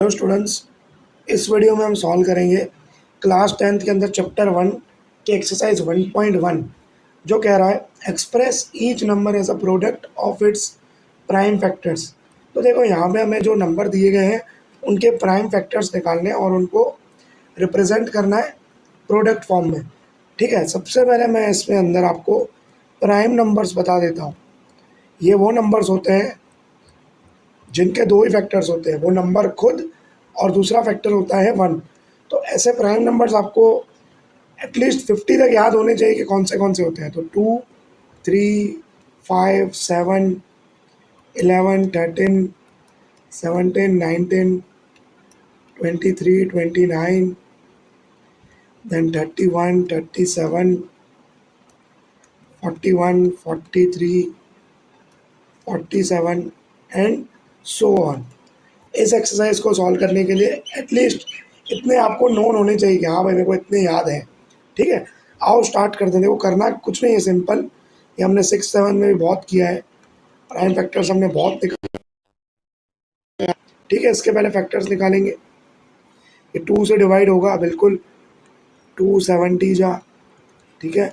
Hello students, इस video में हम सॉल्व करेंगे क्लास 10th के अंदर चैप्टर 1 के एक्सरसाइज 1.1 जो कह रहा है express each number as a product of its prime factors. तो देखो यहाँ पे हमें जो नंबर दिए गए हैं उनके प्राइम फैक्टर्स निकालने हैं और उनको रिप्रेजेंट करना है प्रोडक्ट फॉर्म में। ठीक है, सबसे पहले मैं इसमें अंदर आपको प्राइम नंबर्स बता देता हूँ। ये वो नंबर्स होते हैं जिनके दो ही फैक्टर्स होते हैं, वो नंबर खुद और दूसरा फैक्टर होता है 1। तो ऐसे प्राइम नंबर्स आपको एटलीस्ट 50 तक याद होने चाहिए कि कौन से होते हैं। तो 2, 3, 5, 7, 11, 13, 17, 19, 23, 29, then 31, 37, 41, 43, 47 एंड सो ऑन। इस एक्सरसाइज को सॉल्व करने के लिए एटलीस्ट इतने आपको नोन होने चाहिए कि हाँ भाई मेरे को इतने याद हैं। ठीक है, आओ स्टार्ट करते हैं। देखो करना कुछ नहीं है, सिंपल। ये हमने 6, 7 में भी बहुत किया है, प्राइम फैक्टर्स हमने बहुत निकाले। ठीक है, इसके पहले फैक्टर्स निकालेंगे। ये 2 से डिवाइड होगा, बिल्कुल 270 जा। ठीक है,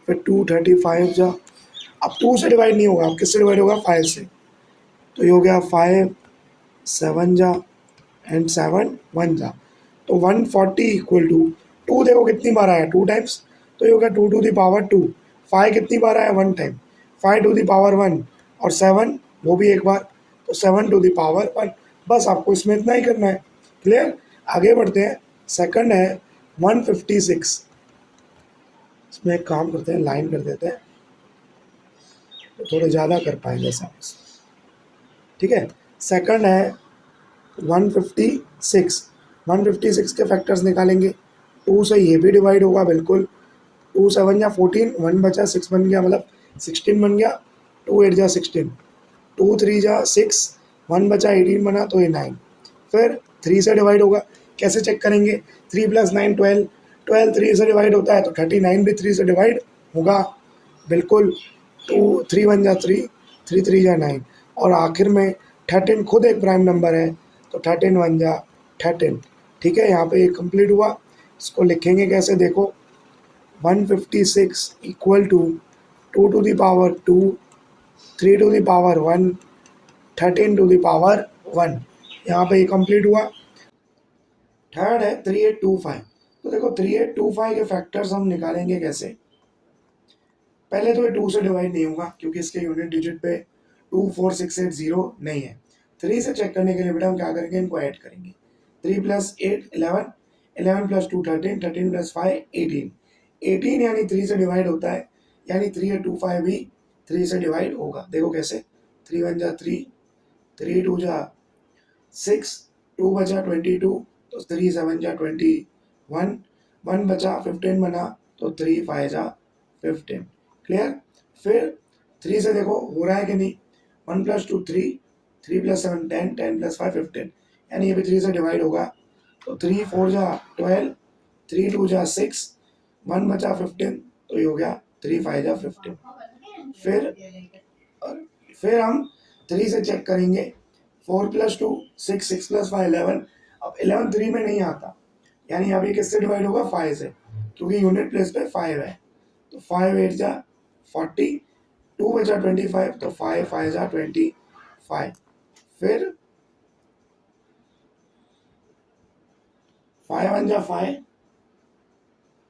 फिर 235 जा। अब 2 से डिवाइड नहीं होगा, अब किससे डिवाइड होगा? 5 से। तो ये हो गया 5, 7 जा एंड 7 1 जा। तो 140 इक्वल टू 2। देखो कितनी बार आया, 2 टाइम्स। तो ये हो गया 2 टू द पावर 2। 5 कितनी बार आया? 1 टाइम। 5 टू द पावर 1 और 7 वो भी एक बार, तो 7 टू द पावर 1। बस आपको इसमें इतना ही करना है। क्लियर? आगे बढ़ते हैं। सेकंड है 156। इसमें एक काम करते हैं, लाइन कर देते हैं तो थोड़े ज़्यादा कर पाएंगे सब। ठीक है, सेकंड है 156। 156 के फैक्टर्स निकालेंगे। 2 से ये भी डिवाइड होगा, बिल्कुल। 2 7 या 14, 1 बचा, 6 बन गया, मतलब 16 बन गया। 2 8 जा 16, 2 3 जा 6, 1 बचा, 18 बना, तो ये 9। फिर 3 से डिवाइड होगा। कैसे चेक करेंगे? 3 + 9 12। 12 3 से डिवाइड होता है, तो 39 भी 3 से डिवाइड होगा, बिल्कुल। 2 3 1 जा 3, 3 3 जा 9। और आखिर में 13 खुद एक प्राइम नंबर है, तो 13 1 जा 13। ठीक है, यहाँ पे ये कंप्लीट हुआ। इसको लिखेंगे कैसे? देखो 156 equal to 2 to the power 2, 3 to the power 1, 13 to the power 1। यहाँ पे ये कंप्लीट हुआ। थर्ड है 3825। तो देखो 3825 के फैक्टर्स हम निकालेंगे कैसे? पहले तो ये 2 से डिवाइड नहीं होगा क्योंकि इसके यूनिट डिजिट पे 24680 नहीं है। 3 से चेक करने के लिए बेटा हम क्या करेंगे? इनको ऐड करेंगे। 3 + 8 11, 11 + 2 13, 13 + 5 18। 18 यानी 3 से डिवाइड होता है, यानी 3825 भी 3 से डिवाइड होगा। देखो कैसे? 3 1 जा 3, 3 2 जा 6, 2 बचा 22, तो 3 7 जा 21, 1 बचा 15 बना, तो 3 5 जा 15। क्लियर? फिर 3 से देखो हो रहा है कि नहीं? 1 + 2 3, 3 + 7 10, 10 + 5 15, यानी ये भी 3 से डिवाइड होगा। तो 3 4 जा 12, 3 2 जा 6, 1 बचा 15, तो ये हो गया 3 5 जा 15। फिर हम 3 से चेक करेंगे। 4 + 2 6, 6 + 5 11। अब 11 3 में नहीं आता, यानी अभी किससे डिवाइड होगा? 5 से, क्योंकि यूनिट प्लेस पे 5 है। तो 5 8 जा 40, 2 बचा 25, तो 5 5 जा 25। फिर 5 1 जा 5,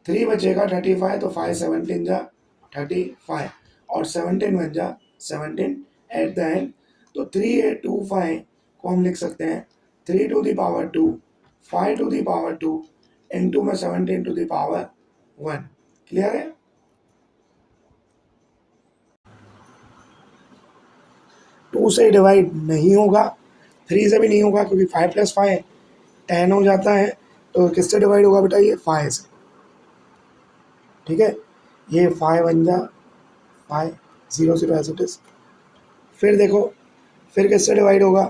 3 बचेगा 35, तो 5 17 जा 35, और 17 1 जा 17 एट द एंड। तो 3825 को हम लिख सकते हैं 3 to the power 2, 5 to the power 2 into में 17 टू द पावर 1। क्लियर है? टू से डिवाइड नहीं होगा, 3 से भी नहीं होगा, क्योंकि 5 + 5 10 हो जाता है। तो किससे डिवाइड होगा बेटा? ये 5 से। ठीक है, ये 5 1 जा 5, 0 0 एज इट इज। फिर देखो, फिर किससे डिवाइड होगा?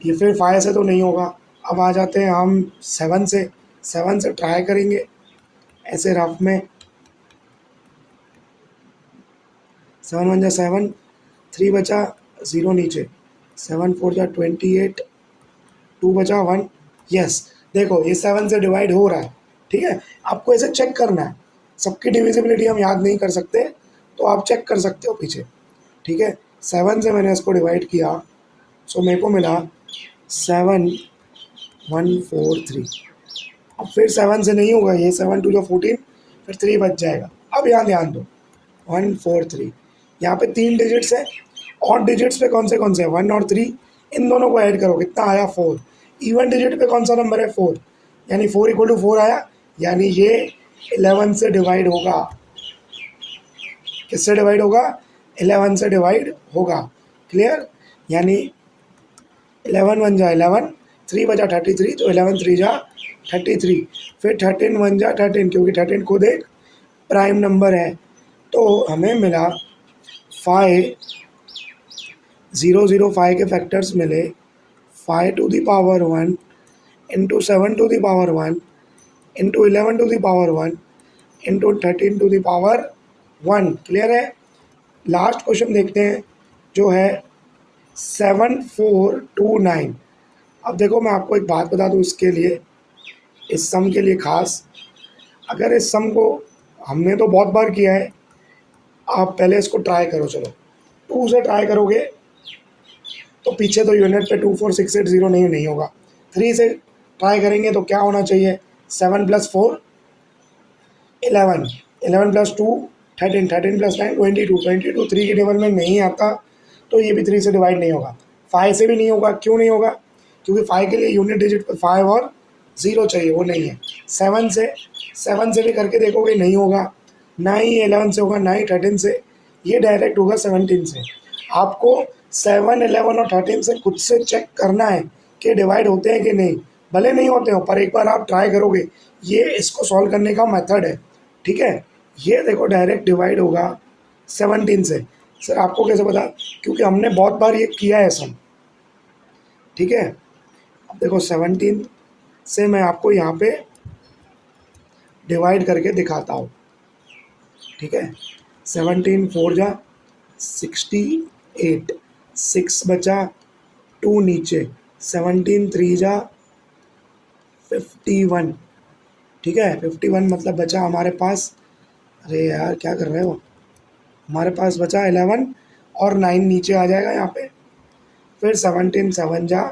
ये फिर 5 से तो नहीं होगा। अब आ जाते हैं हम 7 से। 7 से ट्राई करेंगे ऐसे रफ में। 7 1 जा 7, 3 बचा, 0 नीचे, 7 4 जा 28, 2 बचा 1। यस, देखो ये 7 से डिवाइड हो रहा है। ठीक है, आपको ऐसे चेक करना है, सबकी डिविजिबिलिटी हम याद नहीं कर सकते, तो आप चेक कर सकते हो पीछे। ठीक है, 7 से मैंने इसको डिवाइड किया, सो मेरे को मिला 7 1 4 3। अब फिर 7 से नहीं होगा ये, 7 2 जो 14, फिर 3 बच जाएगा। अब यहाँ ध्यान दो, 1 4 3, यहाँ पे 3 डिजिट्स है। ऑड डिजिट्स पे कौन से हैं, 1 और 3, इन दोनों को ऐड करो, कितना आया 4। इवन डिजिट पे कौन सा नंबर है, 4, यानी 4 इक्वल टू 4 आया, यानी ये 11 से डिवाइड होगा। किससे डिवाइड होगा, 11 से डिवाइड होगा। क्लियर, यानी 11 1 जा 11, 3 बजा 33, तो 11 3 जा 33, फिर 13 1 जा 13, क्योंकि 13 खुद एक प्राइम नंबर है। तो हमें मिला 5 0 0 5 के फैक्टर्स मिले, 5 to the power 1 into 7 to the power 1 into 11 to the power 1 into 13 to the power 1। Clear है। लास्ट क्वेश्चन देखते हैं, जो है 7429। अब देखो मैं आपको एक बात बता दूं, इसके लिए, इस सम के लिए खास, अगर इस सम को हमने तो बहुत बार किया है, आप पहले इसको ट्राई करो। चलो 2 से ट्राई करोगे तो पीछे तो यूनिट पे 2 4 6 8 0 नहीं होगा। 3 से ट्राई करेंगे तो क्या होना चाहिए, 7 + 4 11, 11 + 2 13, 13 + 9 22, 22 3 के टेबल में नहीं आता, तो ये भी 3 से डिवाइड नहीं होगा। 5 से भी नहीं होगा, क्यों नहीं होगा, क्योंकि 5 के लिए यूनिट डिजिट पे 5 और 0 चाहिए, वो नहीं है। 7 से भी करके देखोगे, नहीं होगा, ना ही 11 से होगा, ना ही 13 से, ये डायरेक्ट होगा 17 से। आपको 7 11 और 13 से खुद से चेक करना है कि डिवाइड होते हैं कि नहीं, भले नहीं होते हो पर एक बार आप ट्राई करोगे, ये इसको सॉल्व करने का मेथड है। ठीक है, ये देखो डायरेक्ट डिवाइड होगा 17 से। सर आपको कैसे पता, क्योंकि हमने बहुत बार ये किया है सम। ठीक है, अब देखो 17 से मैं आपको यहाँ पे डिवाइड करके दिखाता हूँ। ठीक है, 17 4 जा 68, 6 बचा, 2 नीचे, 17 3 जा 51। ठीक है, 51 मतलब बचा हमारे पास, अरे यार क्या कर रहे हो, हमारे पास बचा 11 और 9 नीचे आ जाएगा यहाँ पे, फिर 17 7 जा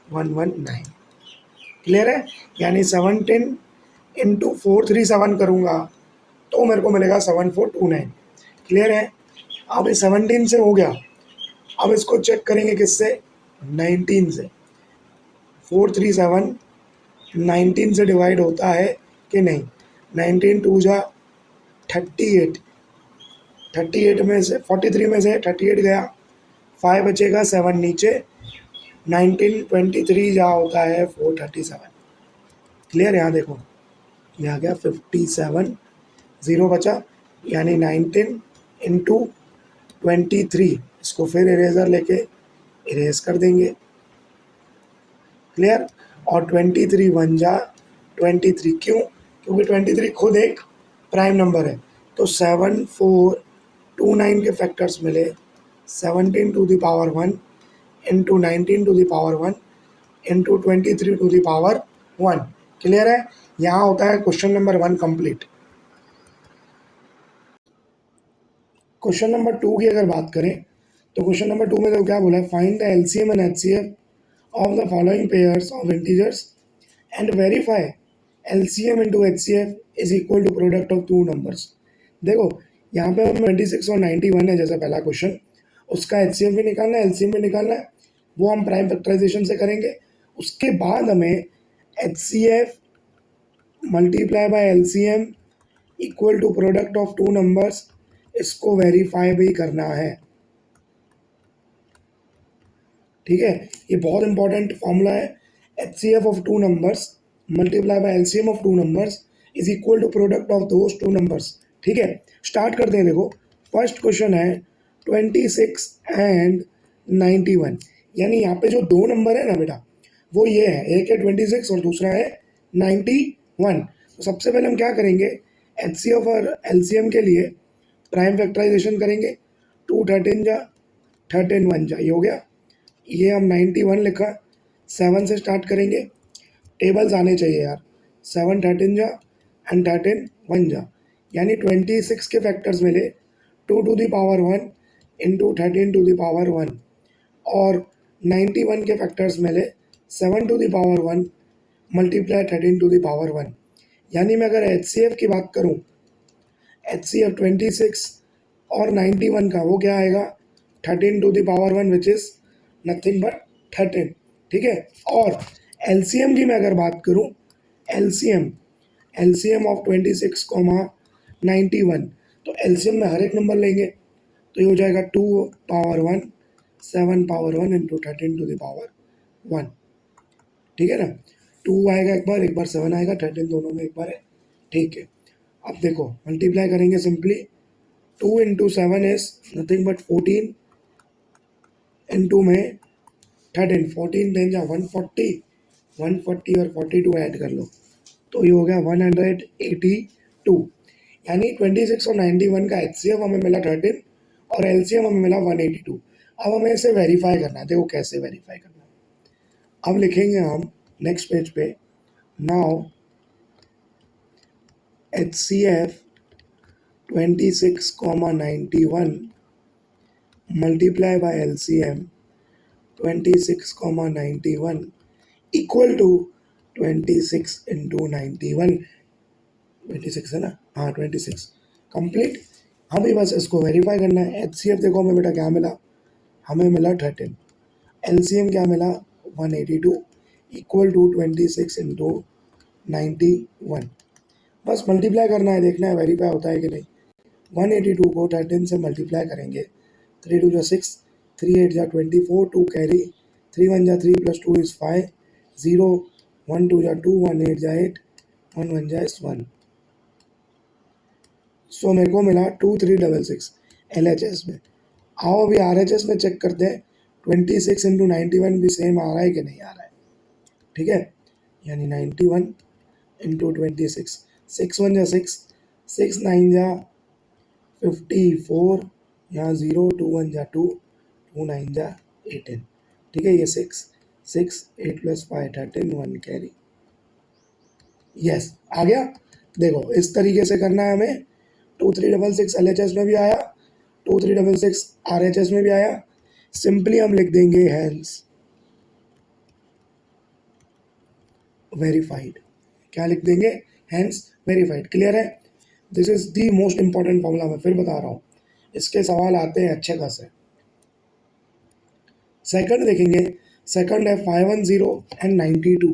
119। क्लियर है, यानी 17 इंटू 437 करूँगा तो मेरे को मिलेगा 7429। क्लियर है, अब ये 17 से हो गया, अब इसको चेक करेंगे किससे, 19 से। 437 19 से डिवाइड होता है कि नहीं, 19 2 जा 38, 38 में से 43 में से 38 गया, 5 बचेगा, 7 नीचे, 19 23 जा होता है 437। क्लियर, यहाँ देखो ये आ गया 57, 0 बचा, यानी 19 इंटू 23, इसको फिर इरेजर लेके इरेज कर देंगे। क्लियर, और 23 1 जा 23, क्यों, क्योंकि 23 खुद एक प्राइम नंबर है। तो 7 4 2 9 के फैक्टर्स मिले, 17 to the power 1 into 19 to the power 1 into 23 to the power 1। Clear है, यहाँ होता है question number 1 complete. Question number 2 की अगर बात करें, तो क्वेश्चन नंबर 2 में तो क्या बोला है, find the LCM and HCF of the following pairs of integers and verify LCM into HCF is equal to product of 2 numbers. देखो यहाँ पे हमें 26 और 91 है, जैसा पहला क्वेश्चन, उसका एचसीएफ भी निकालना है, एलसीएम भी निकालना है, वो हम प्राइम फैक्टराइजेशन से करेंगे। उसके बाद हमें HCF multiply by LCM equal to product of 2 numbers, इसको वेरीफाई भी करना है। ठीक है, ये बहुत इंपॉर्टेंट फॉर्मूला है, H C F of 2 numbers multiply by LCM of 2 numbers is equal to product of those 2 numbers. ठीक है, स्टार्ट करते हैं। देखो फर्स्ट क्वेश्चन है 26 एंड 91, यानी यहाँ पे जो 2 नंबर है ना बेटा, वो ये है, एक है 26 और दूसरा है 91। तो सबसे पहले हम क्या करेंगे, एच सी एफ और एलसीएम के लिए प्राइम फैक्टराइजेशन करेंगे, 2 13 जा 13 1 जा, ये हो गया। ये हम 91 लिखा, 7 से स्टार्ट करेंगे, टेबल्स आने चाहिए यार। 7 13 जा एंड 13 1 जा, यानी 26 के फैक्टर्स मिले 2 to the power 1 into 13 to the power 1, और 91 के फैक्टर्स मिले 7 to the power 1 multiply 13 to the power 1। यानी मैं अगर HCF की बात करूं, HCF 26 और 91 का वो क्या आएगा, 13 to the power 1 which is nothing but 13, ठीक है। और LCM की मैं अगर बात करूं, LCM ऑफ 26 91, तो LCM में हर एक नंबर लेंगे, तो ये हो जाएगा 2 power 1 7 power 1 into 13 to the power 1, ठीक है ना। 2 आएगा एक बार 7 आएगा, 13 दोनों में एक बार है, ठीक है। अब देखो मल्टीप्लाई करेंगे simply, 2 into 7 is nothing but 14 into में 13, 14 10 जा 140, 140 और 42 ऐड कर लो, तो ये हो गया 182। यानी 26 और 91 का HCF हमें मिला 13 और LCM हमें मिला 182। अब हमें इसे वेरीफाई करना है, देखो कैसे वेरीफाई करना है। अब लिखेंगे हम नेक्स्ट पेज पे, now HCF 26, 91 multiply by LCM 26, 91 equal to 26 into 91, 26 है ना, हाँ 26 कंप्लीट। हमें बस इसको वेरीफाई करना है। HCF देखो हमें बेटा क्या मिला, हमें मिला 13, LCM क्या मिला 182 इक्वल टू 26 इंटू 91। बस मल्टीप्लाई करना है, देखना है वेरीफाई होता है कि नहीं। 182 को 13 से मल्टीप्लाई करेंगे, 3 2 जा 6, 3 8 जा 24, 2 कैरी, 3 1 जा 3 प्लस 2 इज 5, 0 1 2 जा 2, 1 8 जा 8, 1 1 जा 1। सो मेरे को मिला 2366 LHS में। आओ अभी RHS में चेक करते हैं, 26 इंटू 91 भी सेम आ रहा है कि नहीं आ रहा है, ठीक है। यानी 91 इंटू 26, 6 1 जा 6, 6 9 जा 54, यहाँ 0 2 1 जा 2, 2 9 जा 18, ठीक है। ये 6 6 8 प्लस 5 13, 1 कैरी, यस आ गया। देखो इस तरीके से करना है हमें। 2366 LHS में भी आया, 2366 RHS में भी आया। सिंपली हम लिख देंगे हैंस वेरीफाइड, क्या लिख देंगे, हैंस वेरीफाइड, क्लियर है। This is the most important formula, मैं फिर बता रहा हूँ, इसके सवाल आते हैं अच्छे खासे। सेकंड देखेंगे, सेकंड है 510 एंड 92,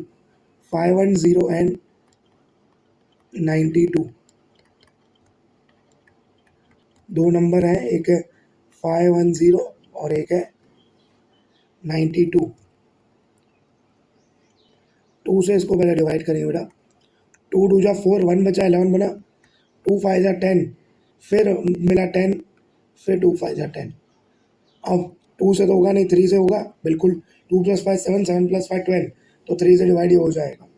510 एंड 92, दो नंबर हैं, एक है 510 और एक है 92। 2 से इसको पहले डिवाइड करेंगे बेटा, 2 2 जा 4, 1 बचा 11 बना, 2 5 जा 10, फिर मिला 10, फिर 2 5 जा 10। अब 2 से तो होगा नहीं, 3 से होगा बिल्कुल, 2 प्लस 5 7, 7 प्लस 5 12, तो 3 से डिवाइड ही हो जाएगा।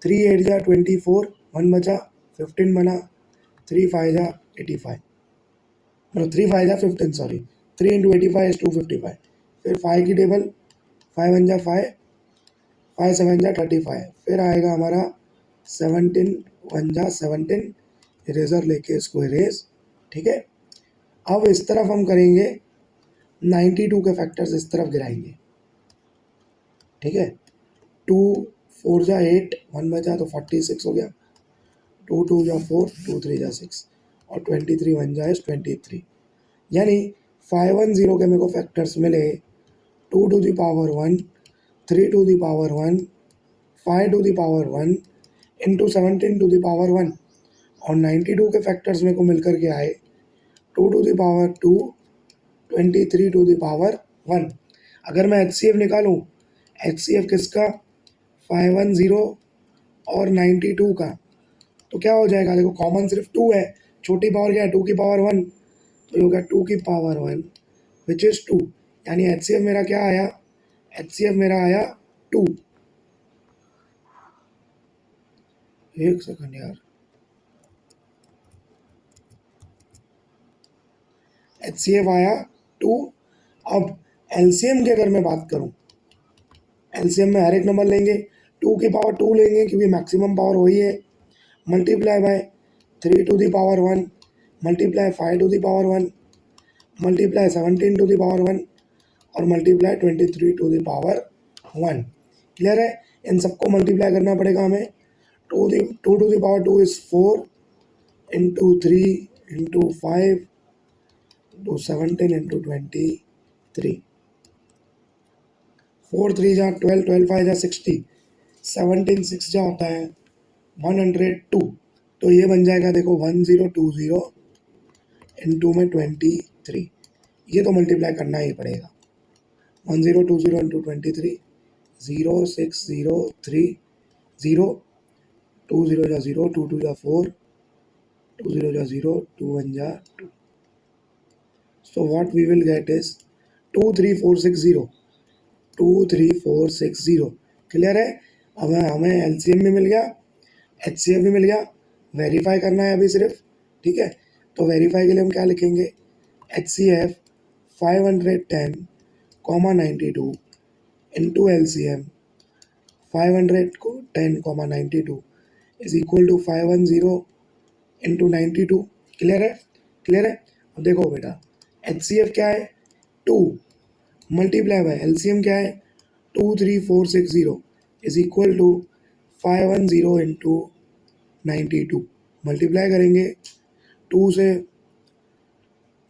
3 8 जा 24, 1 बचा 15 बना, 3 5 जा 85, मतलब 3 5 जा 15 सॉरी, 3 इंटू 85 इज 255। फिर 5 की टेबल, 5 1 जा 5, 5 7 जा 35, फिर आएगा हमारा 17 1 जा 17, इरेजर लेके इसको इरेज, ठीक है। अब इस तरफ हम करेंगे 92 के फैक्टर्स इस तरफ गिराएंगे, ठीक है। 2 4 जा 8, 1 बचा तो 46 हो गया, 2 2 जा 4, 2 3 जा 6, और 23 1 जा 23। यानी 510 के मेरे को फैक्टर्स मिले 2 to the power 1, 3 to the power 1, 5 to the power 1 into 17 to the power 1, और 92 के फैक्टर्स मेरे को मिलकर के आए 2 to the power 2, 23 to the power 1। अगर मैं HCF निकालूं, HCF किसका, 510 और 92 का, तो क्या हो जाएगा, देखो कॉमन सिर्फ 2 है, छोटी पावर क्या है 2 की पावर 1, तो ये होगा 2 की पावर 1 विच इज़ 2। यानी HCF मेरा क्या आया, HCF मेरा आया 2। एक सेकंड यार, HCF आया 2। अब एलसीएम की अगर मैं बात करूँ, एलसीएम में हर एक नंबर लेंगे, 2 की पावर 2 लेंगे क्योंकि मैक्सिमम पावर वही है, multiply by 3 to the power 1, multiply 5 to the power 1, multiply 17 to the power 1 और multiply 23 to the power 1। Clear है? इन सबको मल्टीप्लाई करना पड़ेगा हमें। 2 to the power 2 is 4 into 3 into 5 into 17 into 23। 4 3 जा 12, 12 5 जा 60, 17 6 जा होता है 102। तो ये बन जाएगा देखो 1020 इंटू में 23। ये तो मल्टीप्लाई करना ही पड़ेगा। 1020 इंटू 23, 0603 0, 2 0 जा 0, 2 2 जा 4, 2 0 जा 0, 2 1 जा 2। So what we will get is 23460, 23460। Clear है? अब हमें एलसीएम भी मिल गया, एचसीएफ भी मिल गया, वेरीफाई करना है अभी सिर्फ। ठीक है, तो वेरीफाई के लिए हम क्या लिखेंगे, एचसीएफ 510,92 इंटू एलसीएम 500 को 10,92 is equal to 510 into 92। Clear है? क्लियर है? अब देखो बेटा, एचसीएफ क्या है 2 मल्टीप्लाई बाय एलसीएम क्या है 23460 is equal to 510 into 92। Multiply करेंगे 2 से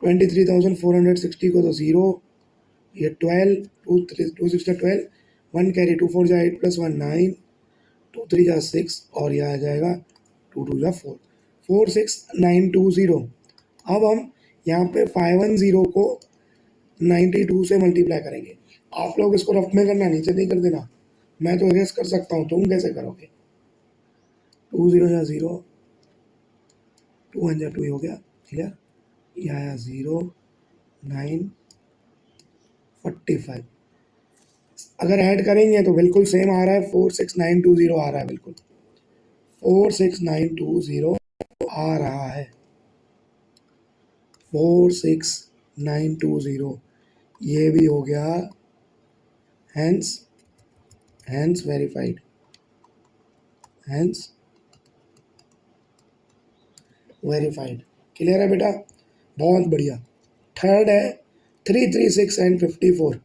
23,460 को तो 0, ये 12, 2 6 12, 1 कैरी 2 4 जा 8 प्लस 1 9, 2 3 जा 6 और यह आ जाएगा 2 2 जा 4, 46920। अब हम यहाँ पे 510 को 92 से मल्टीप्लाई करेंगे। आप लोग इसको रफ में करना, नीचे नहीं कर देना, मैं तो गेस कर सकता हूँ, तुम कैसे करोगे। 2 0 जा 0, 2 1 जा 2 हो गया। क्लियर? यह आया 0 9 45। अगर ऐड करेंगे तो बिल्कुल सेम आ रहा है, 46920 आ रहा है, बिल्कुल 46920 आ रहा है, 46920। ये भी हो गया, hence verified, hence verified. Clear है बेटा? बहुत बढ़िया। थर्ड है 336 एंड 54,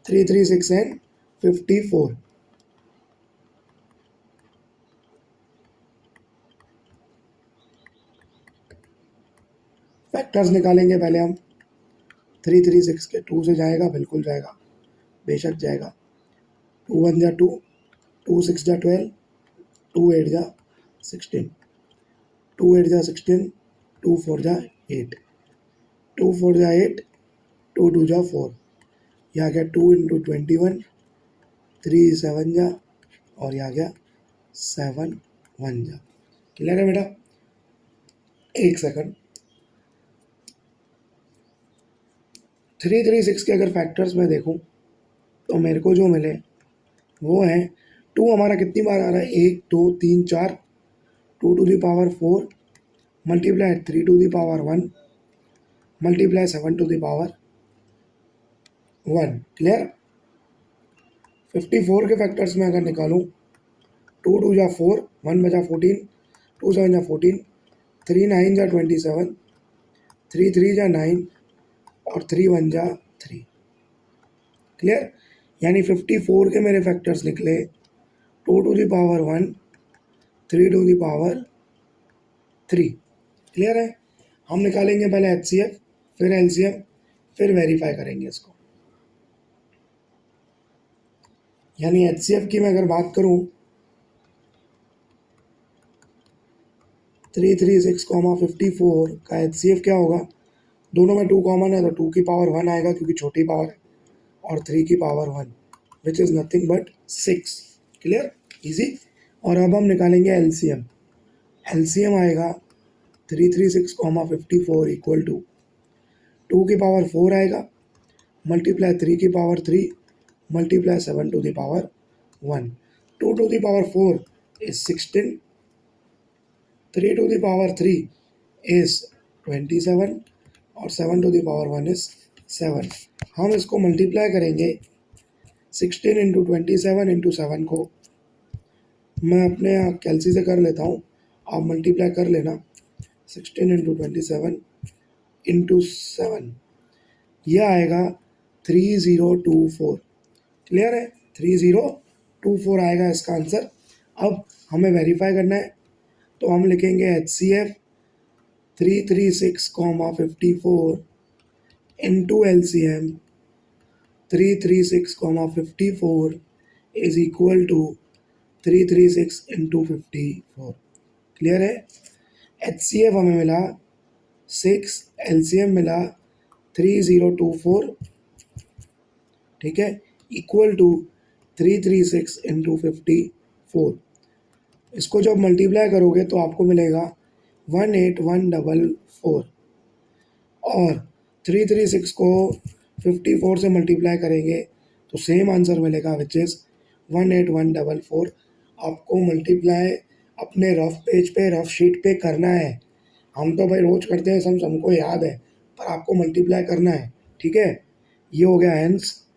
336 एंड 54। फैक्टर्स निकालेंगे पहले हम। 336 के 2 से जाएगा, बिल्कुल जाएगा, बेशक जाएगा। 2 1 जा 2, 2 6 जा 12, 2 8 जा 16, 2 8 जा 16, 2 4 जा 8, 2 4 जा 8, 2 2 जा 4, यहाँ गया 2 इंटू 21, 3 7 जा और यहाँ गया 7 1 जा। क्लियर है बेटा? एक सेकंड। 336 के अगर फैक्टर्स में देखूं तो मेरे को जो मिले वो है 2 हमारा कितनी बार आ रहा है, 1 2 3 4, 2 to the power 4 multiply 3 to the power 1 multiply 7 to the power 1। Clear? 54 के फैक्टर्स में अगर निकालूं, 2 2 जा 4, 1 बजा 14, 2 7 जा 14, 3 9 जा 27, 3 3 जा 9 और 3 1 जा 3। क्लियर? यानी 54 के मेरे फैक्टर्स निकले 2 to the power 1, 3 to the power 3। Clear है? हम निकालेंगे पहले एचसीएफ, फिर एलसीएम, फिर वेरीफाई करेंगे इसको। यानी एचसीएफ की मैं अगर बात करूं, 336,54 का एचसीएफ क्या होगा, दोनों में 2 कॉमन है तो 2 की पावर 1 आएगा क्योंकि छोटी पावर है, और 3 की power 1 which is nothing but 6। Clear? Easy. और अब हम निकालेंगे एलसीएम। एलसीएम आएगा 336,54 इक्वल टू 2 की पावर 4 आएगा, मल्टीप्लाई 3 की power 3 multiply 7 to the power 1। 2 to the power 4 is 16, 3 to the power 3 is 27 और 7 टू द पावर 1 is 7। हम इसको मल्टीप्लाई करेंगे 16 इंटू 27 इंटू 7 को। मैं अपने यहाँ कैलसी से कर लेता हूँ, आप मल्टीप्लाई कर लेना। 16 इंटू 27 इंटू 7, यह आएगा 3024। क्लियर है, 3024 आएगा इसका आंसर। अब हमें वेरीफाई करना है, तो हम लिखेंगे HCF 336,54 into LCM 336,54 is equal to 336 into 54। Clear है, HCF हमें मिला 6, LCM मिला 3024, ठीक है, इक्वल टू 336 इंटू 54। इसको जब मल्टीप्लाई करोगे तो आपको मिलेगा 18144, और 336 को 54 से मल्टीप्लाई करेंगे तो सेम आंसर मिलेगा, विच इज़ 18144। आपको मल्टीप्लाई अपने रफ पेज पे, रफ शीट पे करना है। हम तो भाई रोज करते हैं, हमको याद है, पर आपको मल्टीप्लाई करना है, ठीक है। ये हो गया हैंस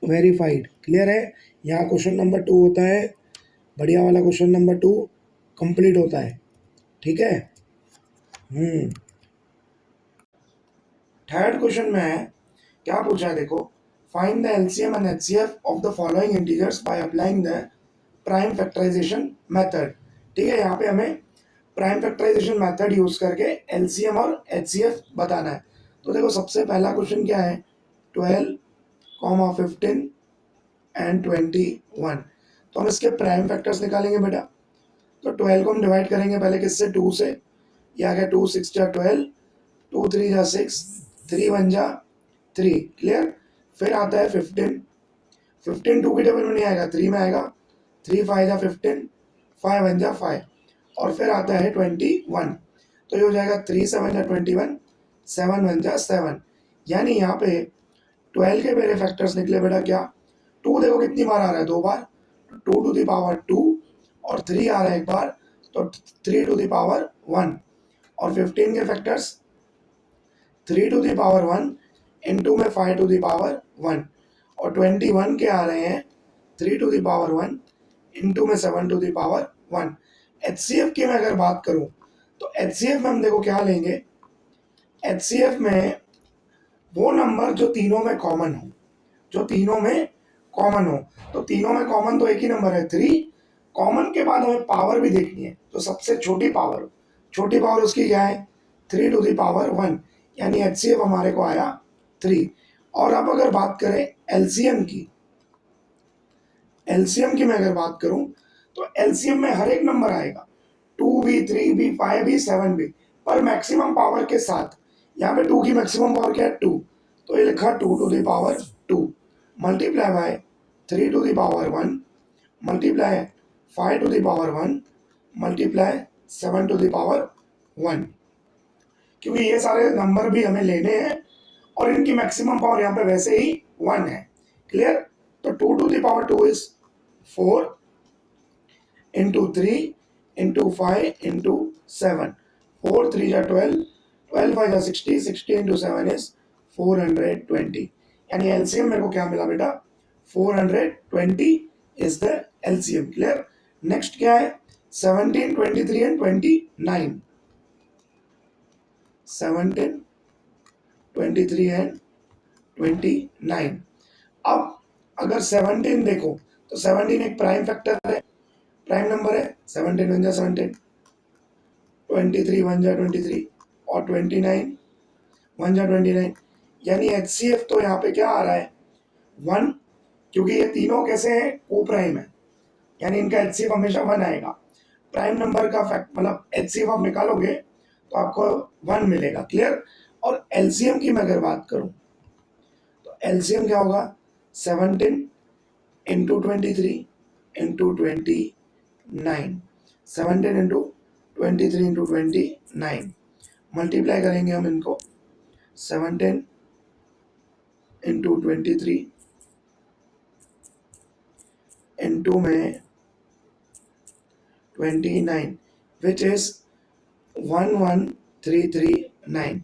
वेरीफाइड। क्लियर है, यहाँ क्वेश्चन नंबर 2 होता है, बढ़िया वाला क्वेश्चन नंबर 2 कंप्लीट होता है, ठीक है। थर्ड क्वेश्चन में है, क्या पूछा है देखो, find the LCM and HCF of the following integers by applying the prime factorization method. ठीक है, यहाँ पे हमें प्राइम फैक्टराइजेशन मेथड यूज करके एलसीएम और एचसीएफ बताना है। तो देखो सबसे पहला क्वेश्चन क्या है, 12, 15 एंड 21। तो हम इसके प्राइम फैक्टर्स निकालेंगे बेटा। तो 12 को हम डिवाइड करेंगे पहले किससे, 2 से। ये आ गया 2 6 जा 12, 2 3 जा 6, 3 1 जा 3। क्लियर। फिर आता है 15, 15 2 की टेबल में नहीं आएगा, 3 में आएगा। 3 5 जा 15, 5 1 जा 5। और फिर आता है 21, तो ये हो जाएगा 3 7 जा 21, 7 1 जा 7। यानी यहाँ पे 12 के मेरे फैक्टर्स निकले बेटा क्या, 2 देखो कितनी बार आ रहा है, 2 बार, 2 टू द पावर 2, और 3 आ रहा है एक बार, तो 3 टू द पावर 1। और 15 के factors 3 to the power 1 into में 5 टू द पावर 1, और 21 के आ रहे हैं 3 टू द पावर 1 इंटू में 7 टू द पावर 1। HCF की मैं अगर बात करूं तो HCF में हम देखो क्या लेंगे, HCF में वो नंबर जो तीनों में कॉमन हो, जो तीनों में कॉमन हो। तो तीनों में कॉमन तो एक ही नंबर है 3, कॉमन के बाद हमें पावर भी देखनी है, तो सबसे छोटी पावर हो, छोटी पावर उसकी क्या है, 3 टू द पावर 1, यानी HCF हमारे को आया 3। और अब अगर बात करें LCM की, LCM की मैं अगर बात करूं तो LCM में हर एक नंबर आएगा, 2 भी, 3 भी, 5 भी, 7 भी, पर मैक्सिमम पावर के साथ। यहाँ पे 2 की मैक्सिमम पावर क्या है, 2, तो ये लिखा 2 to the power 2 multiply by 3 to the power 1 multiply 5 to the power 1 multiply 7 to the power 1। क्योंकि ये सारे नंबर भी हमें लेने हैं और इनकी मैक्सिमम पावर यहाँ पे वैसे ही 1 है। क्लियर। तो 2 to the power 2 is 4 into 3 into 5 into 7, 4 3 जा 12, 12 5 जा 60, 60 इंटू 7 इज 420। यानी एलसीएम मेरे को क्या मिला बेटा, 420 is the LCM. Clear. Next क्या है, 17 23 एंड 29, 17 23 एंड 29। अब अगर 17 देखो तो 17 एक प्राइम फैक्टर है, प्राइम नंबर है, 17 1 जा 17, 23 1 जा 23, और 29 1 जा 29। यानी HCF तो यहाँ पे क्या आ रहा है, 1, क्योंकि ये तीनों कैसे हैं, को प्राइम है, यानी इनका HCF हमेशा 1 आएगा। प्राइम नंबर का फैक्ट मतलब HCF आप निकालोगे तो आपको 1 मिलेगा। क्लियर। और LCM की मैं अगर बात करूं तो LCM क्या होगा, 17 into 23 into 29, 17 into 23 into 29 multiply करेंगे हम इनको, 17 इंटू 23 इंटू में 29 विच इज 11339।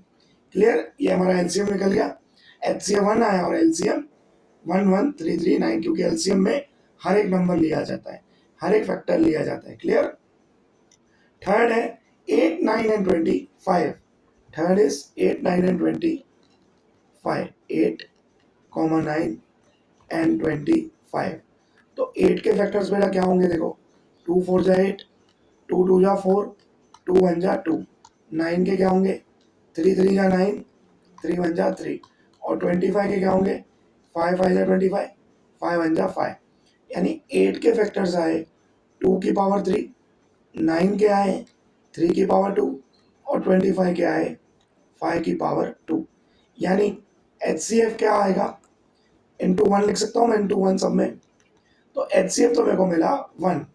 क्लियर, ये हमारा एलसीएम निकल गया, एचसीएफ 1 आया और एलसीएम 11339, क्योंकि एलसीएम में हर एक नंबर लिया जाता है, हर एक फैक्टर लिया जाता है। क्लियर। थर्ड है 8, 9 and 25। Third is 8, 9 and 25, 8, 9 and 25। तो 8 के फैक्टर्स बेटा क्या होंगे, देखो 2 4 जा 8, 2 2 जा 4, 2 1 जा 2। 9 के क्या होंगे, 3 3 जा 9, 3 1 जा 3। और 25 के क्या होंगे, 5 5 जा 25, 5 1 जा 5। यानी 8 के फैक्टर्स आए 2 की पावर 3, 9 के आए 3 की पावर 2, और 25 के आए 5 की पावर 2। यानी HCF क्या आएगा, इंटू 1 लिख सकता हूँ मैं, इंटू 1 सब में। तो HCF तो मेरे को मिला 1।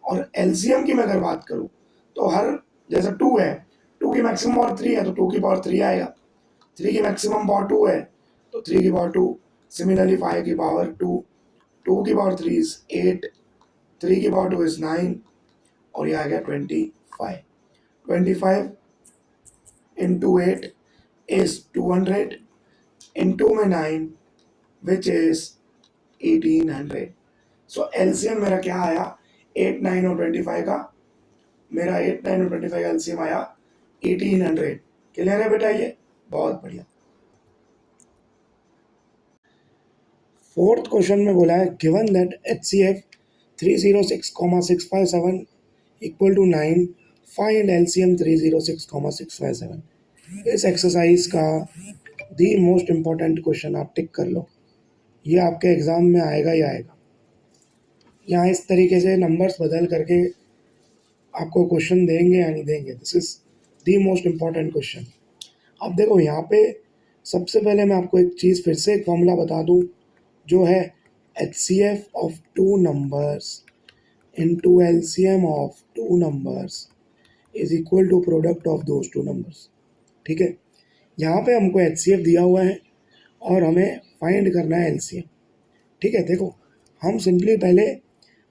और LCM की मैं अगर बात करूँ तो हर, जैसे 2 है, 2 की मैक्सिमम पावर 3 है तो 2 की पावर 3 आएगा, 3 की मैक्सिमम पावर 2 है तो 3 की पावर 2। सिमिलरली 5 की पावर 2, 2 की पावर 3 इज 8, 3 की पावर 2 इज 9, और ये आ गया 25। 25 इंटू 8 इज 200, इंटू में 9 विच इज 1800। सो एलसीएम मेरा क्या आया, 8 9 और 25 का, मेरा 8 9 और 25 का एलसीएम आया 1800। क्लियर है बेटा, ये बहुत बढ़िया। फोर्थ क्वेश्चन में बोला है given that HCF 306,657 equal to 9, find LCM 306,657। इस एक्सरसाइज का दी मोस्ट इम्पॉर्टेंट क्वेश्चन आप टिक कर लो, ये आपके एग्जाम में आएगा ही आएगा। यहाँ इस तरीके से नंबर्स बदल करके आपको क्वेश्चन देंगे या नहीं देंगे, this is the most important question. अब देखो यहाँ पे सबसे पहले मैं आपको एक चीज़ फिर से एक फॉर्मूला बता दूँ, जो है HCF of two numbers into LCM of two numbers is equal to product of those two numbers. ठीक है, यहाँ पे हमको HCF दिया हुआ है और हमें फाइंड करना है LCM। ठीक है, देखो हम सिंपली पहले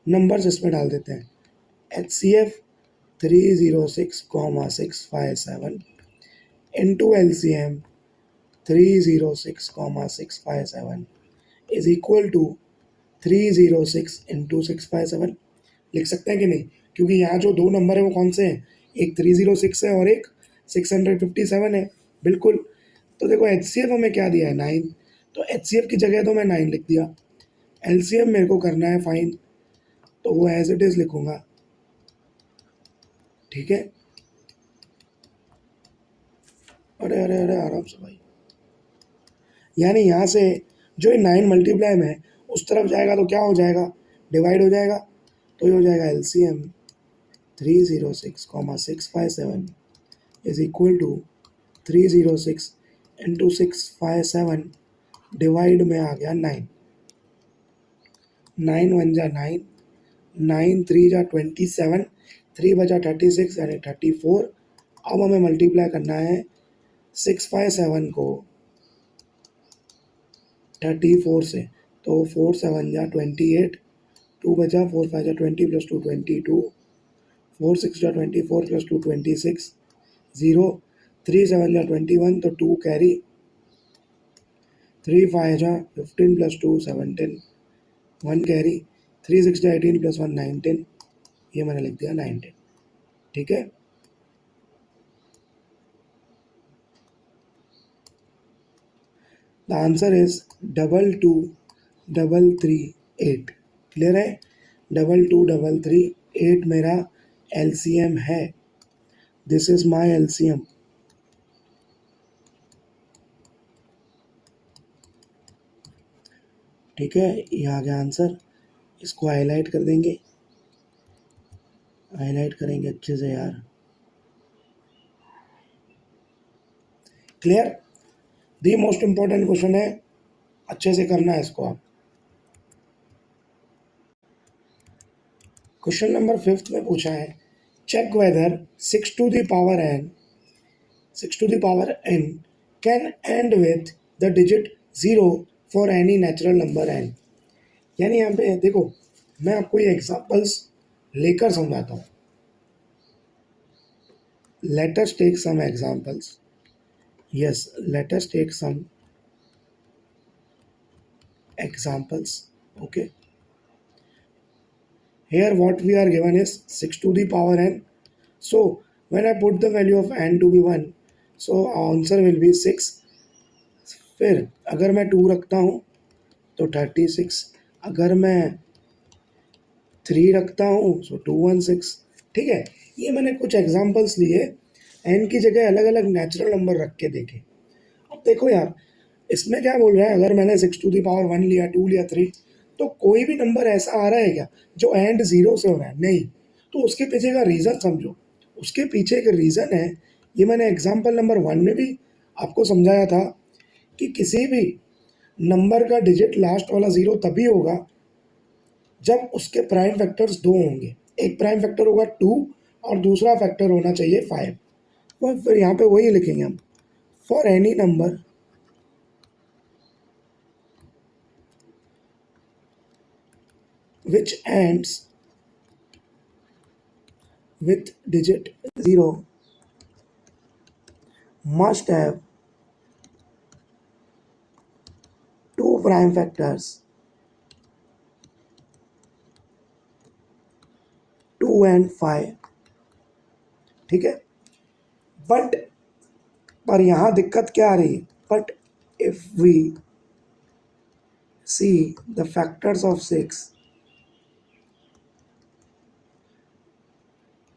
नंबर्स इसमें डाल देते हैं। HCF 306,657 into LCM 306,657 is equal to 306 into 657। लिख सकते हैं कि नहीं, क्योंकि यहाँ जो दो नंबर है वो कौन से हैं, एक 306 है और एक 657 है। बिल्कुल। तो देखो HCF हमें क्या दिया है, 9, तो HCF की जगह तो मैं 9 लिख दिया। LCM मेरे को करना है फाइन, तो वो एज इट इज़ लिखूंगा। ठीक है, अरे अरे अरे आराम से भाई। यानी यहाँ से जो 9 मल्टीप्लाई में उस तरफ जाएगा तो क्या हो जाएगा, डिवाइड हो जाएगा। तो ये हो जाएगा LCM 306,657 is equal to 306 into 657 divide में आ गया 9। 9 1 जा 9, 9 3 जा 27, 3 बजा 36 यानी 34। अब हमें मल्टीप्लाई करना है 657 को 34 से, तो 4 7 जा 28, 2 बजा 4 5 जा 20 प्लस 2 22, 4 6 जा 24 प्लस 2 26, 0 3 7 जा 21, तो 2 कैरी, 3 5 जा 15 प्लस 2 17, 1 कैरी, 3 6 जा 18 प्लस 1 19, ये मैंने लिख दिया 19। ठीक है, द आंसर इज 22,238। क्लियर है, 22,238 मेरा LCM है। This is my LCM। ठीक है, ये आ गया आंसर। इसको हाईलाइट कर देंगे, हाईलाइट करेंगे अच्छे से यार। Clear, the most important question है, अच्छे से करना है इसको आप। क्वेश्चन नंबर 5 में पूछा है check whether 6 to the power n can end with the digit 0 for any natural number n। यानी यहाँ पे देखो मैं आपको ये एग्जांपल्स लेकर समझाता हूँ। Let us take some examples. Yes, let us take some examples. Okay, here what we are given is 6 to the power n. So when I put the value of n to be 1, so our answer will be 6. फिर अगर मैं 2 रखता हूँ तो 36, अगर मैं 3 रखता हूँ सो 216। ठीक है, ये मैंने कुछ एग्जांपल्स लिए, एन की जगह अलग अलग नेचुरल नंबर रख के देखे। अब देखो यार, इसमें क्या बोल रहा है, अगर मैंने 6 टू दी पावर 1 लिया, 2 लिया, 3, तो कोई भी नंबर ऐसा आ रहा है क्या जो एंड ज़ीरो से हो रहा है? नहीं। तो उसके पीछे का रीज़न समझो। उसके पीछे एक रीज़न है, ये मैंने एग्जाम्पल नंबर 1 में भी आपको समझाया था कि किसी भी नंबर का डिजिट लास्ट वाला ज़ीरो तभी होगा जब उसके प्राइम फैक्टर्स 2 होंगे। एक प्राइम फैक्टर होगा 2 और दूसरा फैक्टर होना चाहिए 5। तो फिर यहाँ पे वही लिखेंगे हम, for any number which ends with digit 0 must have two prime factors 2 and 5। ठीक है, बट पर यहाँ दिक्कत क्या आ रही है, but if we see the factors of 6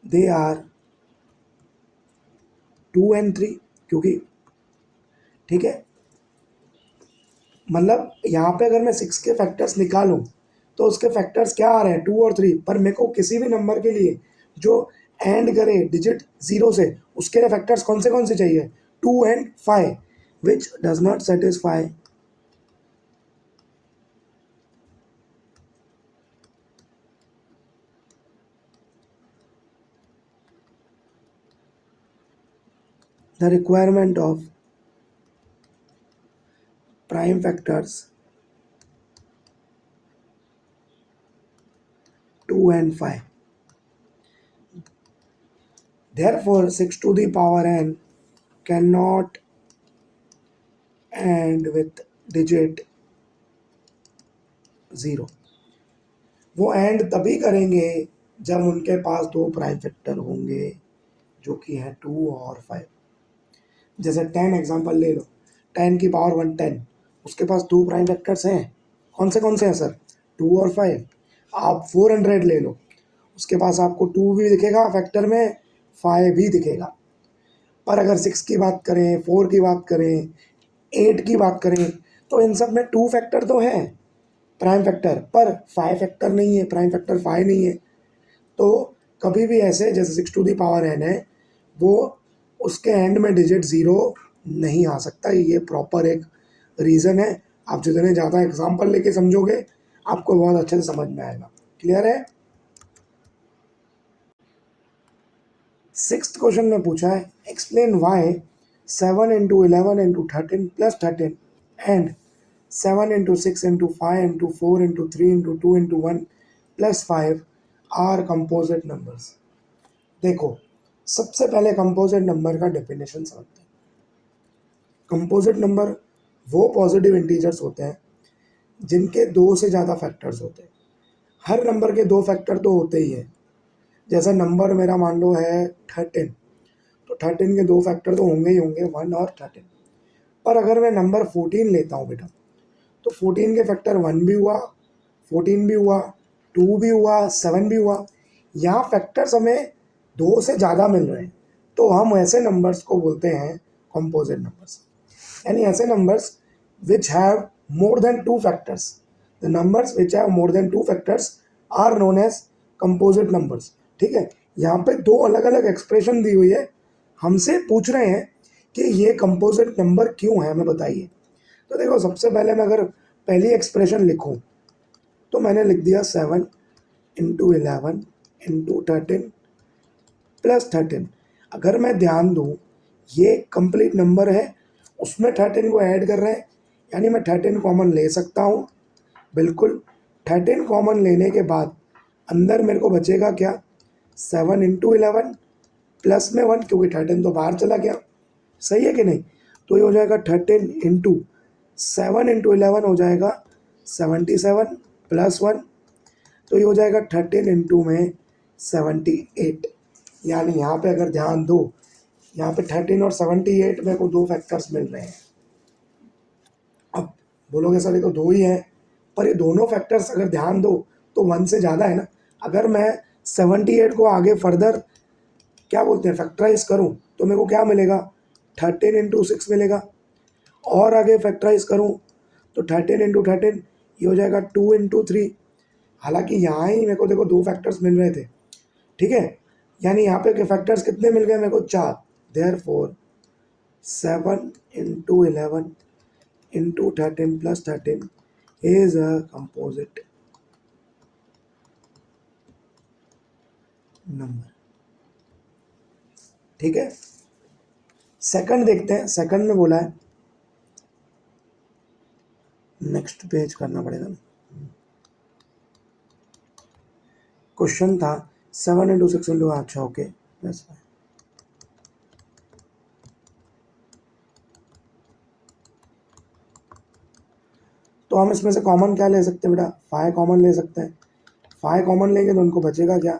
they are 2 and 3, क्योंकि ठीक है, मतलब यहाँ पे अगर मैं 6 के फैक्टर्स निकालूं तो उसके फैक्टर्स क्या आ रहे हैं, 2 और 3, पर मेरे को किसी भी नंबर के लिए जो एंड करे डिजिट 0 से, उसके लिए फैक्टर्स कौन से चाहिए, 2 and 5, which does not satisfy the requirement of prime factors 2 and 5। Therefore 6 to the power n cannot end with digit 0। वो एंड तभी करेंगे जब उनके पास दो प्राइम फैक्टर होंगे जो कि है 2 और 5। जैसे 10 एग्जांपल ले लो, 10 की पावर 1 10, उसके पास दो प्राइम फैक्टर्स हैं, कौन से हैं सर, 2 और 5। आप 400 ले लो, उसके पास आपको 2 भी दिखेगा फैक्टर में, 5 भी दिखेगा। पर अगर 6 की बात करें, 4 की बात करें, 8 की बात करें, तो इन सब में 2 फैक्टर तो हैं प्राइम फैक्टर, पर 5 फैक्टर नहीं है, प्राइम फैक्टर 5 नहीं है। तो कभी भी ऐसे जैसे 6 टू दी पावर n है, वो उसके एंड में डिजिट 0 नहीं आ सकता। ये प्रॉपर एक रीज़न है। आप जितने ज़्यादा एग्जांपल लेके समझोगे आपको बहुत अच्छे से समझ में आएगा। क्लियर है? 6th क्वेश्चन में पूछा है, explain why 7 into 11 into 13 plus 13 and 7 into 6 into 5 into 4 into 3 into 2 into 1 plus 5 are composite numbers. देखो, सबसे पहले कंपोजिट नंबर का डेफिनेशन समझते हैं। कंपोजिट नंबर वो पॉजिटिव इंटीजर्स होते हैं जिनके दो से ज़्यादा फैक्टर्स होते हैं। हर नंबर के दो फैक्टर तो होते ही हैं। जैसा नंबर मेरा मान लो है 13, तो 13 के दो फैक्टर तो होंगे ही होंगे, 1 और 13। पर अगर मैं नंबर 14 लेता हूँ बेटा, तो 14 के फैक्टर 1 भी हुआ, 14 भी हुआ, 2 भी हुआ, 7 भी हुआ। यहाँ फैक्टर्स हमें दो से ज़्यादा मिल रहे हैं, तो हम ऐसे नंबर्स को बोलते हैं कंपोजिट नंबर्स। यानी ऐसे numbers which have more than 2 factors, the numbers which have more than 2 factors are known as composite numbers. ठीक है, यहाँ पे दो अलग अलग एक्सप्रेशन दी हुई है, हमसे पूछ रहे हैं कि ये कंपोजिट नंबर क्यों है, हमें बताइए। तो देखो, सबसे पहले मैं अगर पहली एक्सप्रेशन लिखूं तो मैंने लिख दिया 7 इंटू 11 इंटू 13 प्लस 13। अगर मैं ध्यान दूँ, ये कंप्लीट नंबर है, उसमें 13 को ऐड कर रहे हैं, यानी मैं 13 कॉमन ले सकता हूँ। बिल्कुल, 13 कॉमन लेने के बाद अंदर मेरे को बचेगा क्या, 7 इंटू 11 प्लस में 1, क्योंकि 13 तो बाहर चला गया। सही है कि नहीं? तो ये हो जाएगा 13 इंटू 7 इंटू 11 हो जाएगा 77 प्लस 1, तो ये हो जाएगा 13 इंटू में 78। यानी यहाँ पे अगर ध्यान दो, यहाँ पे 13 और 78 मेरे को दो फैक्टर्स मिल रहे हैं। अब बोलोगे सर ये तो दो ही हैं, पर ये दोनों फैक्टर्स अगर ध्यान दो तो 1 से ज़्यादा है ना। अगर मैं 78 को आगे फर्दर क्या बोलते हैं फैक्टराइज करूँ तो मेरे को क्या मिलेगा, 13 इंटू 6 मिलेगा, और आगे फैक्टराइज करूँ तो 13 इंटू 13 ये हो जाएगा 2 इंटू 3। हालांकि यहाँ ही मेरे को देखो दो फैक्टर्स मिल रहे थे, ठीक है, यानी यहाँ पे के फैक्टर्स कितने मिल गए मेरे को, 4। Therefore 7 into 11 into 13 plus 13 is a composite number. ठीक है, सेकंड देखते हैं, सेकंड में बोला है, नेक्स्ट पेज करना पड़ेगा ना। क्वेश्चन था 7 इंटू 6 इंटू, अच्छा ओके प्लस 5। तो हम इसमें से कॉमन क्या ले सकते हैं बेटा, 5 कॉमन ले सकते हैं। 5 कॉमन लेंगे तो उनको बचेगा क्या,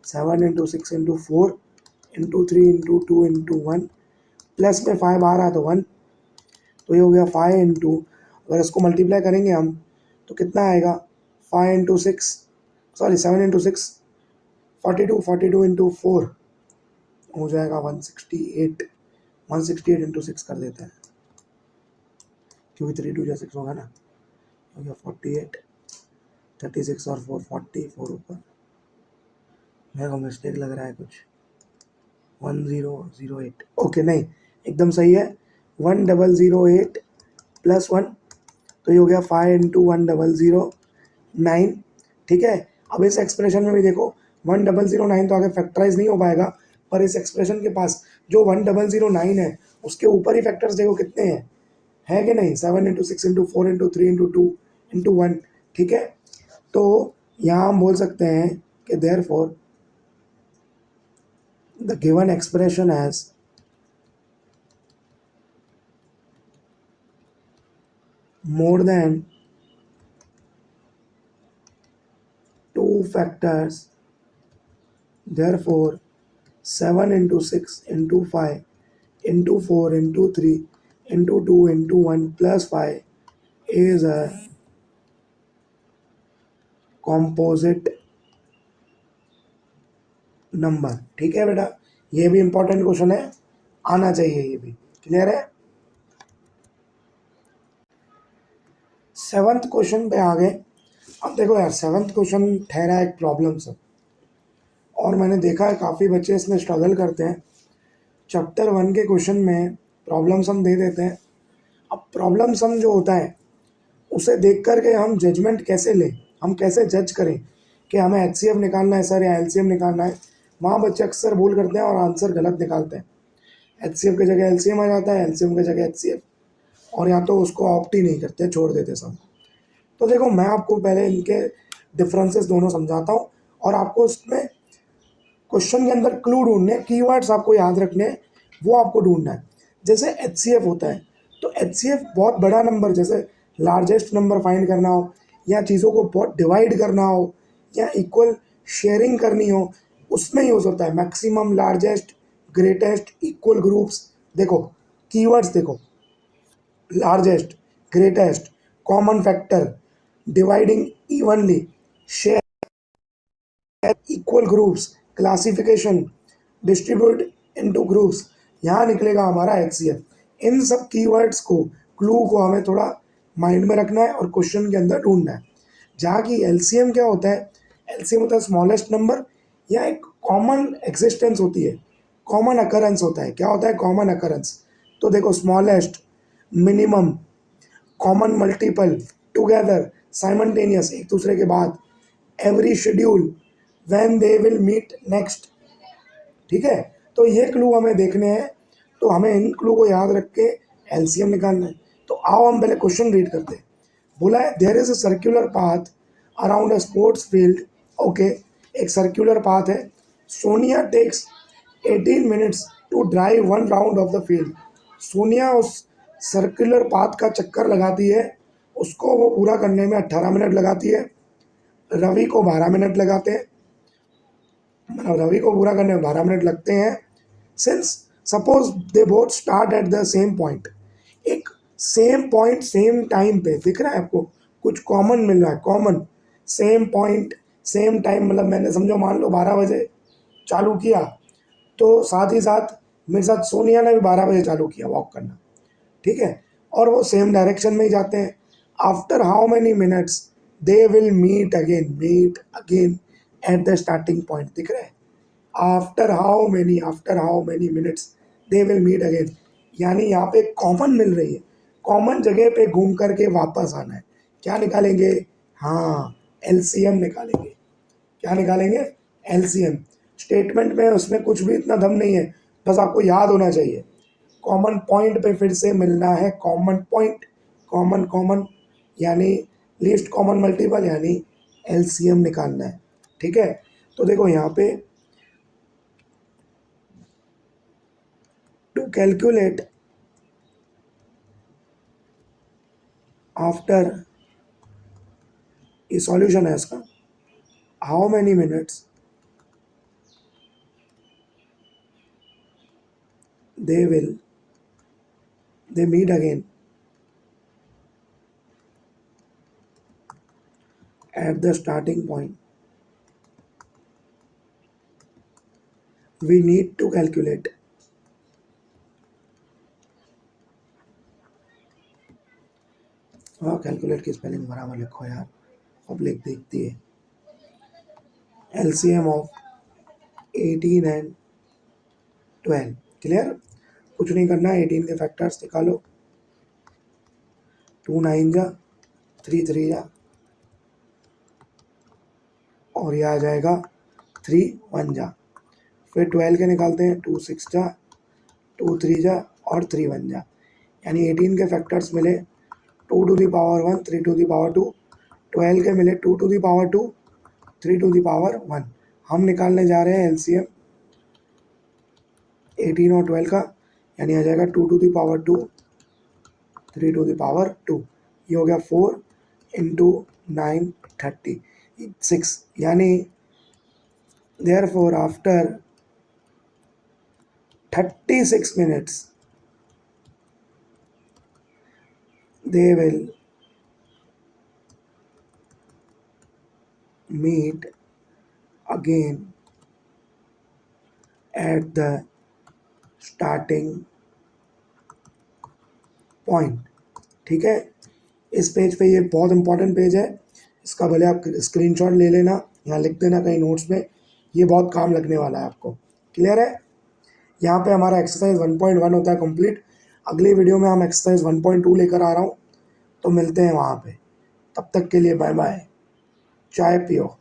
7 into 6 into 4 into 3 into 2 into 1, plus में 5 आ रहा तो 1, तो ये हो गया 5 इंटू, अगर इसको मल्टीप्लाई करेंगे हम तो कितना आएगा, 5 इंटू 6 सॉरी 7 इंटू 6 42, 42 इंटू 4 हो जाएगा 168। 168 इंटू 6 कर देते हैं, क्योंकि 3 2 जा 6 होगा ना, हो गया 48, 36 और 4 44 ऊपर, मेरे को मिस्टेक लग रहा है कुछ, 1008, ओके नहीं एकदम सही है, 1008 प्लस 1, तो ये हो गया 5 इंटू 1009। ठीक है, अब इस एक्सप्रेशन में भी देखो 1009 तो आगे फैक्टराइज नहीं हो पाएगा, पर इस एक्सप्रेशन के पास जो 1009 है उसके ऊपर ही फैक्टर्स देखो कितने हैं, है कि नहीं, 7 into 6 into 4 into 3 into 2 into 1। ठीक है, तो यहाँ हम बोल सकते हैं कि therefore the given expression has more than 2 factors, therefore 7 into 6 into 5 into 4 into 3 into 2 into 1 plus 5 is a composite number। ठीक है बेटा, ये भी इंपॉर्टेंट क्वेश्चन है, आना चाहिए, ये भी क्लियर है। सेवंथ क्वेश्चन पे आ गए। अब देखो यार, सेवंथ क्वेश्चन ठहरा एक प्रॉब्लम सब, और मैंने देखा है काफ़ी बच्चे इसमें स्ट्रगल करते हैं। चैप्टर 1 के क्वेश्चन में प्रॉब्लम सम दे देते हैं। अब प्रॉब्लम सम जो होता है उसे देख कर के हम जजमेंट कैसे लें, हम कैसे जज करें कि हमें एचसीएफ निकालना है सर या एलसीएम निकालना है। वहाँ बच्चे अक्सर भूल करते हैं और आंसर गलत निकालते हैं। एचसीएफ की जगह एलसीएम आ जाता है, एलसीएम की जगह एचसीएफ, और या तो उसको ऑप्ट ही नहीं करते, छोड़ देते सब। तो देखो मैं आपको पहले इनके डिफरेंसेस दोनों समझाता हूँ, और आपको उसमें क्वेश्चन के अंदर क्लू ढूंढने, कीवर्ड्स आपको याद रखने, वो आपको ढूंढना है। जैसे एचसीएफ होता है, तो एचसीएफ बहुत बड़ा नंबर, जैसे लार्जेस्ट नंबर फाइंड करना हो, या चीज़ों को बहुत डिवाइड करना हो, या इक्वल शेयरिंग करनी हो, उसमें यूज़ होता है। Maximum, largest, greatest, equal groups. देखो कीवर्ड्स देखो, largest, greatest, common factor, dividing evenly, share, equal groups, classification, distribute into groups, यहाँ निकलेगा हमारा एचसीएफ। इन सब कीवर्ड्स को, क्लू को हमें थोड़ा माइंड में रखना है और क्वेश्चन के अंदर ढूंढना है। जहाँ की एलसीएम क्या होता है, एलसीएम होता है स्मॉलेस्ट नंबर, या एक कॉमन एग्जिस्टेंस होती है, कॉमन अकरेंस होता है। क्या होता है कॉमन अकरेंस, तो देखो smallest, minimum, common multiple, together, simultaneous, एक दूसरे के बाद, every schedule, when they will meet next. ठीक है, तो ये क्लू हमें देखने हैं, तो हमें इन क्लू को याद रख के एलसीएम निकालना है। तो आओ हम पहले क्वेश्चन रीड करते हैं। बोला है there is a circular path around a sports field. Okay, एक सर्कुलर पाथ है। Sonia takes 18 minutes to drive 1 round of the field. Sonia उस सर्कुलर पाथ का चक्कर लगाती है, उसको वो पूरा करने में 18 मिनट लगाती है। रवि को 12 मिनट लगाते हैं, मतलब रवि को पूरा करने में 12 मिनट लगते हैं। Since suppose they both start at the same point, एक सेम पॉइंट सेम टाइम पे दिख रहा है आपको, कुछ कॉमन मिल रहा है, common same point same time, मतलब मैंने समझो मान लो 12 बजे चालू किया, तो साथ ही साथ मेरे साथ सोनिया ने भी 12 बजे चालू किया वॉक करना, ठीक है, और वो सेम डायरेक्शन में ही जाते हैं। After how many minutes they will meet again at the starting point, दिख रहा है, after how many minutes they will meet again, यानी यहाँ पे कॉमन मिल रही है, कॉमन जगह पे घूम करके वापस आना है। क्या निकालेंगे? हाँ, एलसीएम निकालेंगे। क्या निकालेंगे? एलसीएम। स्टेटमेंट में उसमें कुछ भी इतना दम नहीं है, बस आपको याद होना चाहिए, कॉमन पॉइंट पे फिर से मिलना है, कॉमन पॉइंट, कॉमन कॉमन यानी लीस्ट कॉमन मल्टीपल यानी एलसीएम निकालना है, ठीक है। तो देखो यहाँ पे टू कैलकुलेट आफ्टर, ये सॉल्यूशन है इसका, how many minutes they meet again at the starting point, we need to calculate हाँ, कैलकुलेट की स्पेलिंग बराबर लिखो यार, पब्लिक देखती है। एलसीएम ऑफ 18 एंड 12, क्लियर, कुछ नहीं करना, 18 के फैक्टर्स निकालो, 2 9 जा, 3 3 जा, और ये आ जाएगा 3 1 जा, फिर 12 के निकालते हैं, 2 6 जा, 2 3 जा और 3 1 जा, यानी 18 के फैक्टर्स मिले 2 to the power 1, 3 to the power 2, 12 के मिले 2 to the power 2, 3 to the power 1। हम निकालने जा रहे हैं एलसीएम 18 और 12 का, यानी आ जाएगा 2 to the power 2, 3 to the power 2, ये हो गया 4 इंटू 9 36, यानी therefore after 36 minutes they will meet again at the starting point, ठीक है। इस पेज पे, ये बहुत इंपॉर्टेंट पेज है, इसका भले आप स्क्रीनशॉट ले लेना, यहाँ लिख देना कहीं नोट्स में, ये बहुत काम लगने वाला है आपको, क्लियर है। यहाँ पे हमारा एक्सरसाइज 1.1 होता है कंप्लीट। अगली वीडियो में हम एक्सरसाइज 1.2 लेकर आ रहा हूँ, तो मिलते हैं वहाँ पे, तब तक के लिए बाय बाय, चाय पियो।